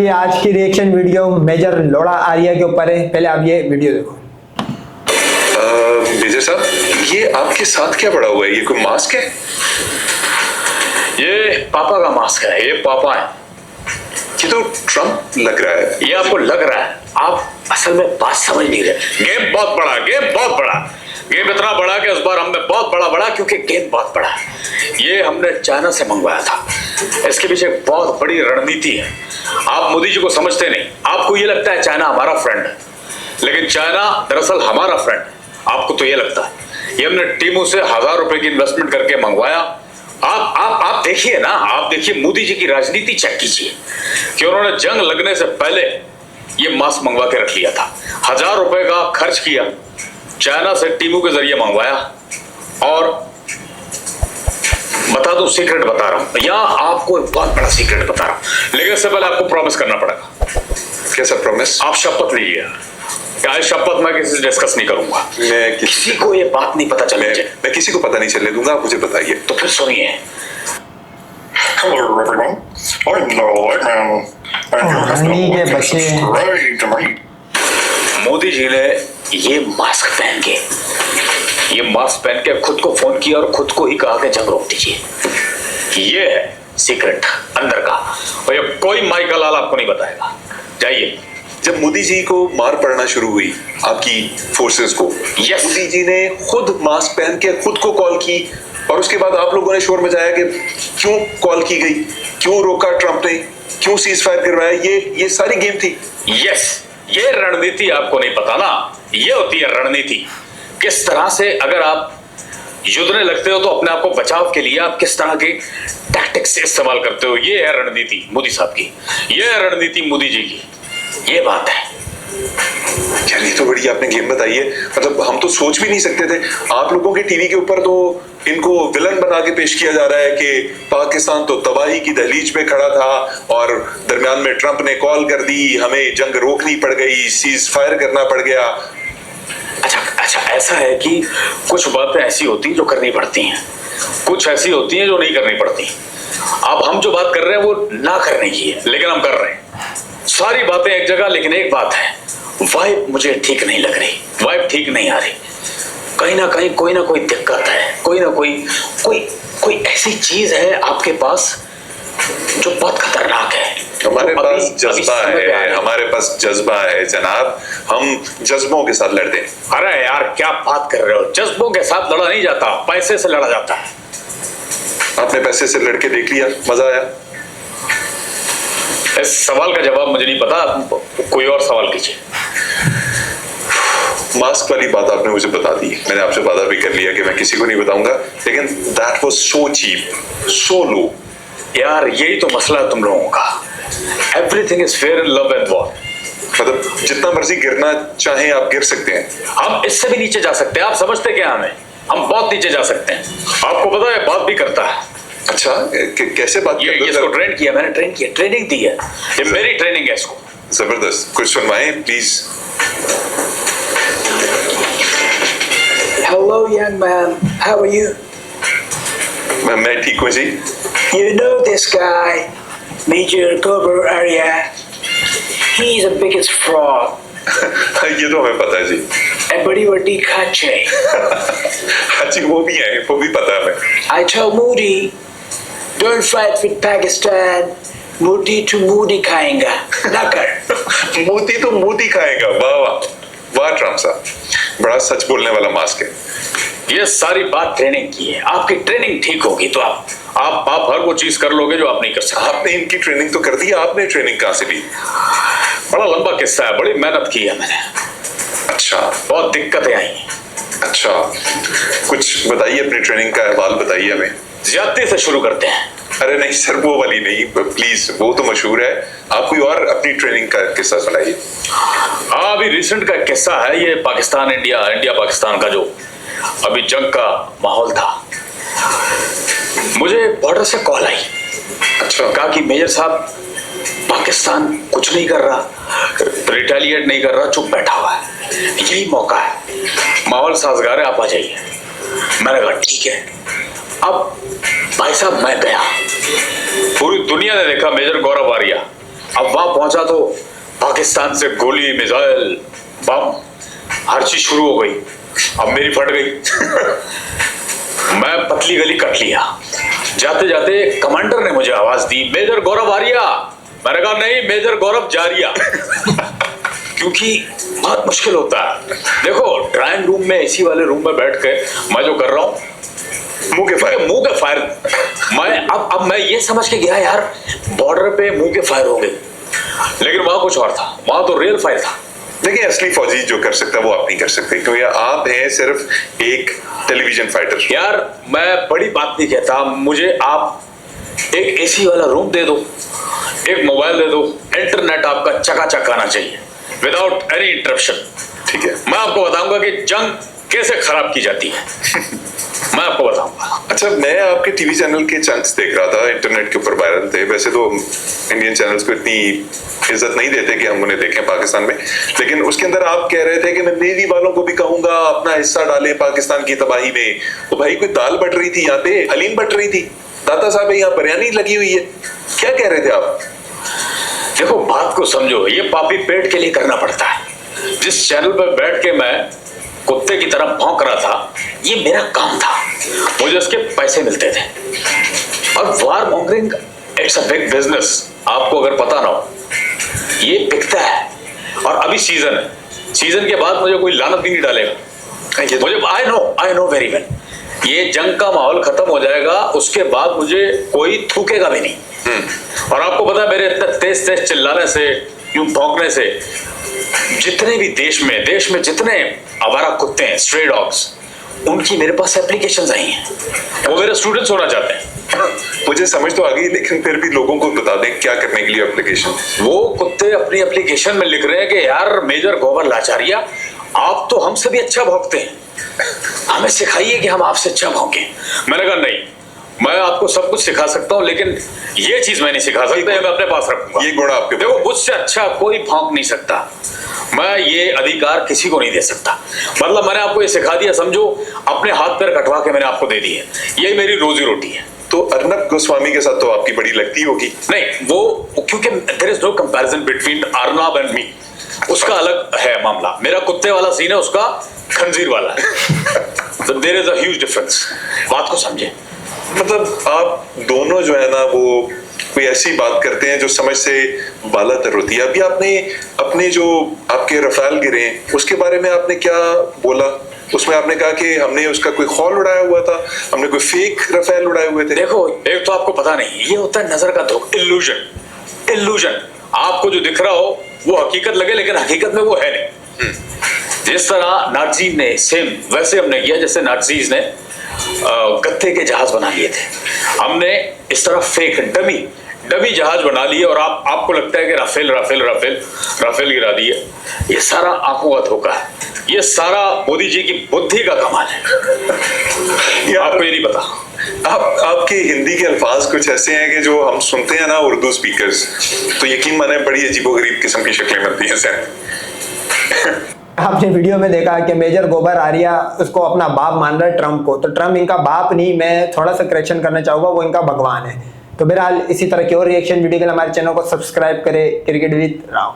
ये आज की reaction video major Lodha Arya के ऊपर है। पहले आप ये वीडियो देखो। मेजर साहब, ये आपके साथ क्या पड़ा हुआ है? ये कोई मास्क है? ये पापा का मास्क है। ये पापा है। ये तो ट्रम्प लग रहा है। ये आपको लग रहा है, आप असल में बात समझ नहीं रहे। गेम बहुत बड़ा, गेम बहुत बड़ा, गेम इतना बड़ा कि इस बार हमने बहुत बड़ा क्योंकि गेम बहुत बड़ा है। ये हमने चाइना से मंगवाया था। इसके पीछे बहुत बड़ी रणनीति है। आप मोदी जी को समझते नहीं। आपको ये लगता है चाइना हमारा फ्रेंड है, लेकिन चाइना दरअसल हमारा फ्रेंड है। आपको तो ये लगता है। ये हमने टीमों से 1000 रुपए की इन्वेस्टमेंट करके मंगवाया। आप देखिए ना, आप देखिए मोदी जी की राजनीति चेक कीजिए कि उन्होंने जंग लगने से पहले ये मास्क मंगवा के रख लिया था। 1000 रुपए का खर्च किया, चाइना से टीमों के जरिए मंगवाया। और बता दूं, सीक्रेट बता रहा हूं, या आपको एक बहुत बड़ा सीक्रेट बता रहा हूं, लेकिन इससे पहले आपको प्रॉमिस करना पड़ेगा। कैसा प्रॉमिस? आप शपथ लीजिए। क्या शपथ मैं किसी से डिस्कस नहीं करूंगा। मैं किसी को ये बात नहीं पता चलनी चाहिए। मैं किसी को पता नहीं चलने दूंगा। आप मुझे बताइए। तो फिर सुनिए। Hello everyone, I'm Noel Eggman, and you have नहीं now ये watched बच्चे subscribe to me. Modi ji ने ये मास्क पहन के खुद को फोन किया और खुद को ही कहा कि जंग रोक दीजिए। ये है सीक्रेट अंदर का, और ये कोई माइकल लाल आपको नहीं बताएगा। जाइए। जब मोदी जी को मार पड़ना शुरू हुई आपकी फोर्सेस को, मोदी जी ने खुद मास्क पहन के खुद को कॉल की, और उसके बाद आप लोगों ने शोर मचाया कि क्यों कॉल की गई, क्यों रोका ट्रंप ने, क्यों सीज फायर करवाया। ये सारी गेम थी। यस, ये रणनीति आपको नहीं पता ना। ये होती है रणनीति। किस तरह से अगर आप युद्धने लगते हो तो अपने आप को बचाव के लिए आप किस तरह के टैक्टिक्स से इस्तेमाल करते हो। ये है रणनीति मोदी साहब की, ये है रणनीति मोदी जी की। ये बात है। यार ये तो बड़ी आपने गेम बताई है। मतलब हम तो सोच भी नहीं सकते थे। आप लोगों के टीवी के ऊपर तो इनको विलन बना के पेश किया जा रहा है कि पाकिस्तान तो तबाही की दहलीज पे खड़ा था और दरमियान में ट्रंप ने कॉल कर दी, हमें जंग रोकनी पड़ गई, सीज फायर करना पड़ गया। अच्छा, ऐसा है कि कुछ बातें ऐसी होती हैं जो करनी पड़ती हैं, कुछ ऐसी होती हैं जो नहीं करनी पड़ती। अब हम जो बात कर रहे हैं वो ना करने की है, लेकिन हम कर रहे हैं। सारी बातें एक जगह, लेकिन एक बात है, वाइब मुझे ठीक नहीं लग रही, वाइब ठीक नहीं आ रही। कहीं ना कहीं कोई ना कोई दिक्कत है, कोई ना कोई ऐसी चीज है आपके पास जो बहुत खतरनाक है। हमारे पास जज्बा है, हमारे पास जज्बा है जनाब। हम जज्बों के साथ लड़ते हैं। अरे यार क्या बात कर रहे हो, जज्बों के साथ लड़ा नहीं जाता, पैसे से लड़ा जाता है। आपने पैसे से लड़के देख लिया, मजा आया? इस सवाल का जवाब मुझे नहीं पता, कोई और सवाल कीजिए। मास्क वाली बात आपने मुझे बता दी, मैंने आपसे वादा भी कर लिया कि मैं किसी को नहीं बताऊंगा, लेकिन दैट वाज सो चीप, सो लो। यार यही तो मसला है तुम लोगों का। Everything is fair in love and war. मतलब जितना मर्जी गिरना चाहे आप गिर सकते हैं। हम इससे भी नीचे जा सकते हैं। आप समझते क्या हमें? हम बहुत नीचे जा सकते हैं। आपको पता है बात भी करता है। अच्छा, कैसे बात? ये इसको ट्रेन किया मैंने, ट्रेन किया, ट्रेनिंग दी है, ये मेरी ट्रेनिंग है इसको। जबरदस्त, कुछ सुनवाएं please. Hello, young man. How are you? मैं ठीक हूँ जी। You know this guy, Major Gober Arya. He's the biggest fraud. ये तो हमें पता है जी। A बड़ी बड़ी खाचे. हाँ जी, वो भी है, वो भी पता है हमें। I told Moody, don't fight with Pakistan. Moody to Moody खाएगा, ना कर। मोदी तो मोदी खाएगा। वाह वाह वाह ट्रम्प साहब, बड़ा सच बोलने वाला मास्क है। ये सारी बात ट्रेनिंग की है। आपकी ट्रेनिंग ठीक होगी तो आप हर वो चीज कर लोगे जो आप नहीं कर सकते। आपने इनकी ट्रेनिंग तो कर दी, आपने ट्रेनिंग कहाँ से ली? बड़ा लंबा किस्सा है, बड़ी मेहनत की है मैंने। अच्छा, बहुत दिक्कतें आई हैं। अच्छा, कुछ बताइए, अपनी ट्रेनिंग का अहवाल बताइए हमें। ज्यादती से शुरू करते हैं। अरे नहीं सर, वो वाली नहीं प्लीज, वो तो मशहूर है। आप कोई और अपनी ट्रेनिंग का किस्सा सुनाइए। अभी रिसेंट का किस्सा है, ये पाकिस्तान इंडिया पाकिस्तान का जो अभी जंग का माहौल था। मुझे बॉर्डर से कॉल आई। अच्छा। कहा कि मेजर साहब पाकिस्तान कुछ नहीं कर रहा, रिटेलिएट नहीं कर रहा, चुप बैठा हुआ है, यही मौका है, माहौल साजगार है, आप आ जाइए। मैंने कहा ठीक है। अब भाई साहब मैं गया, पूरी दुनिया ने देखा मेजर गौरव आर्या अब वहां पहुंचा तो पाकिस्तान से गोली, मिसाइल, बम, हर चीज शुरू हो गई। अब मेरी फट गई। मैं पतली गली कट लिया। जाते जाते कमांडर ने मुझे आवाज दी, मेजर गौरव आर्या। मैंने कहा नहीं, मेजर गौरव जारिया। क्योंकि बहुत मुश्किल होता है। देखो ड्राइंग रूम में, एसी वाले रूम में बैठ के मैं जो कर रहा हूँ, मुंह के फायर। मैं अब मैं ये समझ के गया यार बॉर्डर पे मुंह के फायर हो गए, लेकिन वहां कुछ और था। वहां तो रियल फायर था। देखिए, असली फौजी जो कर सकता है वो आप नहीं कर सकते, क्योंकि आप हैं सिर्फ एक टेलीविजन फाइटर। यार मैं बड़ी बात नहीं कहता, मुझे आप एक एसी वाला रूम दे दो, एक मोबाइल दे दो, इंटरनेट आपका चकाचक आना चाहिए विदाउट एनी इंटरप्शन। ठीक है, मैं आपको बताऊंगा कि जंग कैसे खराब की जाती है। मैं आपको बताऊंगा। अच्छा, मैं आपके टीवी चैनल के चंक्स देख रहा था, इंटरनेट के ऊपर वायरल थे। वैसे तो इंडियन चैनल्स को इतनी इज्जत नहीं देते कि हम उन्हें देखें पाकिस्तान में, लेकिन उसके अंदर आप कह रहे थे कि मैं नेवी वालों को भी कहूंगा अपना हिस्सा डालें पाकिस्तान की तबाही में। तो भाई कोई दाल बट रही थी यहाँ पे, हलीम बट रही थी, दाता साहब यहाँ बिरयानी लगी हुई है, क्या कह रहे थे आप? देखो बात को समझो, ये पापी पेट के लिए करना पड़ता है। जिस चैनल पर बैठ के मैं कुत्ते की तरह भौंक रहा था, ये मेरा काम था, मुझे उसके पैसे मिलते थे। और war mongering it's a big business. आपको अगर पता ना हो, ये बिकता है। और अभी सीजन है, सीजन के बाद मुझे कोई लानत भी नहीं डालेगा। मुझे आई नो वेरी वेल, ये जंग का माहौल खत्म हो जाएगा, उसके बाद मुझे कोई थूकेगा भी नहीं। और आपको पता है मेरे इतने तेज तेज चिल्लाने से, यूं भौंकने से, जितने भी देश में जितने आवारा कुत्ते हैं, स्ट्रे डॉग्स, उनकी मेरे पास एप्लीकेशंस आई हैं। वो मेरे स्टूडेंट्स होना चाहते हैं। मुझे समझ तो आ गई, लेकिन फिर भी लोगों को बता दें क्या करने के लिए एप्लीकेशन। वो कुत्ते अपनी एप्लीकेशन में लिख रहे हैं कि यार मेजर गौरव लाचारिया, आप तो हमसे भी अच्छा भौंकते हैं, हमें सिखाइए कि हम आपसे अच्छा भौंकें। मैंने कहा नहीं, मैं आपको सब कुछ सिखा सकता हूं, लेकिन ये चीज मैं नहीं सिखा सकता, मैं अपने पास रखूंगा। ये गुण आपके, देखो मुझसे अच्छा कोई भौंक नहीं सकता, मैं ये अधिकार किसी को नहीं दे सकता। मतलब मैंने आपको ये सिखा दिया, समझो अपने हाथ पैर कटवा के मैंने आपको दे दिए, यही मेरी रोजी रोटी है। तो अर्नब गोस्वामी के साथ तो आपकी बड़ी लगती होगी। नहीं, वो क्योंकि there is no comparison between Arnab and me, उसका अलग है मामला। मेरा कुत्ते वाला सीन है, उसका खंजीर वाला है। तो there is a huge difference. बात को समझे। मतलब आप दोनों जो है ना, वो कोई ऐसी बात करते हैं जो समझ से बालातर होती है। अभी आपने अपने जो आपके रफाल गिरे उसके बारे में आपने क्या बोला? उसमें आपने कहा कि हमने उसका कोई खौल उड़ाया हुआ था, हमने कोई फेक रफेल उड़ाए हुए थे। देखो एक तो आपको पता नहीं, ये होता है नजर का धोखा, इल्यूजन। आपको जो दिख रहा हो वो हकीकत लगे, लेकिन हकीकत में वो है नहीं। जिस तरह नाज़ीज ने सेम वैसे हमने किया जैसे नाज़ीज ने गत्ते के जहाज बना लिए थे, हमने इस तरह फेक डमी जहाज बना लिए। और आपको लगता है कि राफेल गिरा दिए। ये सारा आंखों का धोखा है, ये सारा मोदी जी की बुद्धि का कमाल है। आपको ये नहीं पता। आपके हिंदी के अल्फाज कुछ ऐसे हैं कि जो हम सुनते हैं ना उर्दू स्पीकर्स, तो यकीन माने बड़ी अजीबोगरीब किस्म की शक्लें बनती हैं सर। आपने वीडियो में देखा कि मेजर गौरव आर्या उसको अपना बाप मान रहा है ट्रम्प को, तो ट्रम्प इनका बाप नहीं, मैं थोड़ा सा करेक्शन करना चाहूंगा, वो इनका भगवान है। तो बहरहाल इसी तरह की और रिएक्शन वीडियो के लिए हमारे चैनल को सब्सक्राइब करें। Cricket with Rao.